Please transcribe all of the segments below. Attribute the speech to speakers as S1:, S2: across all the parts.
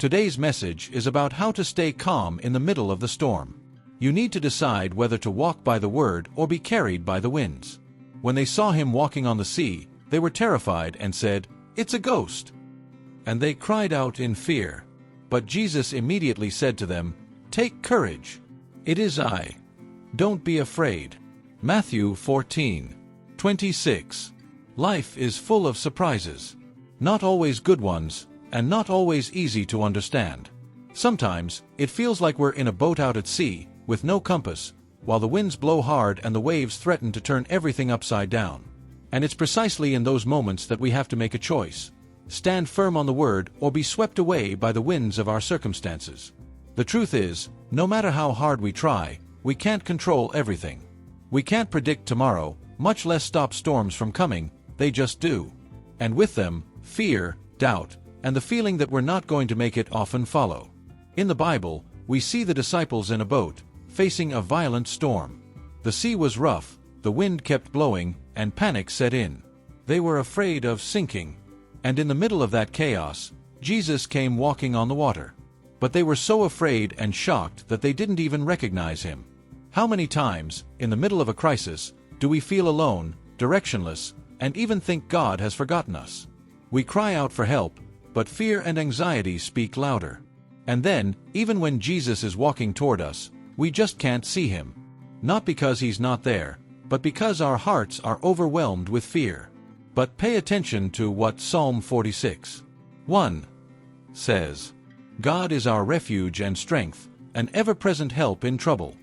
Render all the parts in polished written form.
S1: Today's message is about how to stay calm in the middle of the storm. You need to decide whether to walk by the word or be carried by the winds. When they saw him walking on the sea, they were terrified and said, "It's a ghost." And they cried out in fear. But Jesus immediately said to them, "Take courage. It is I. Don't be afraid." Matthew 14:26. Life is full of surprises. Not always good ones, and not always easy to understand. Sometimes, it feels like we're in a boat out at sea, with no compass, while the winds blow hard and the waves threaten to turn everything upside down. And it's precisely in those moments that we have to make a choice. Stand firm on the word or be swept away by the winds of our circumstances. The truth is, no matter how hard we try, we can't control everything. We can't predict tomorrow, much less stop storms from coming, they just do. And with them, fear, doubt, and the feeling that we're not going to make it often follow. In the Bible, we see the disciples in a boat, facing a violent storm. The sea was rough, the wind kept blowing, and panic set in. They were afraid of sinking. And in the middle of that chaos, Jesus came walking on the water. But they were so afraid and shocked that they didn't even recognize him. How many times, in the middle of a crisis, do we feel alone, directionless, and even think God has forgotten us? We cry out for help, but fear and anxiety speak louder. And then, even when Jesus is walking toward us, we just can't see him. Not because he's not there, but because our hearts are overwhelmed with fear. But pay attention to what Psalm 46:1 says. God is our refuge and strength, an ever-present help in trouble.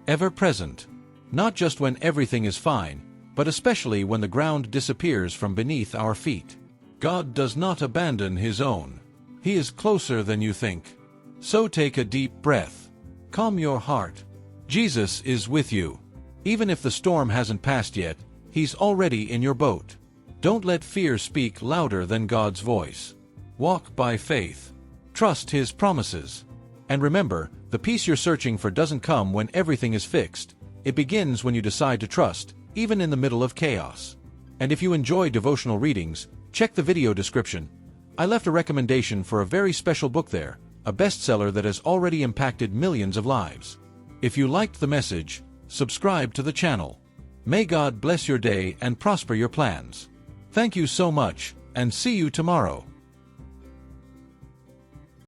S1: Ever-present. Not just when everything is fine, but especially when the ground disappears from beneath our feet. God does not abandon his own. He is closer than you think. So take a deep breath. Calm your heart. Jesus is with you. Even if the storm hasn't passed yet, he's already in your boat. Don't let fear speak louder than God's voice. Walk by faith. Trust his promises. And remember, the peace you're searching for doesn't come when everything is fixed. It begins when you decide to trust, even in the middle of chaos. And if you enjoy devotional readings, check the video description. I left a recommendation for a very special book there, a bestseller that has already impacted millions of lives. If you liked the message, subscribe to the channel. May God bless your day and prosper your plans. Thank you so much, and see you tomorrow.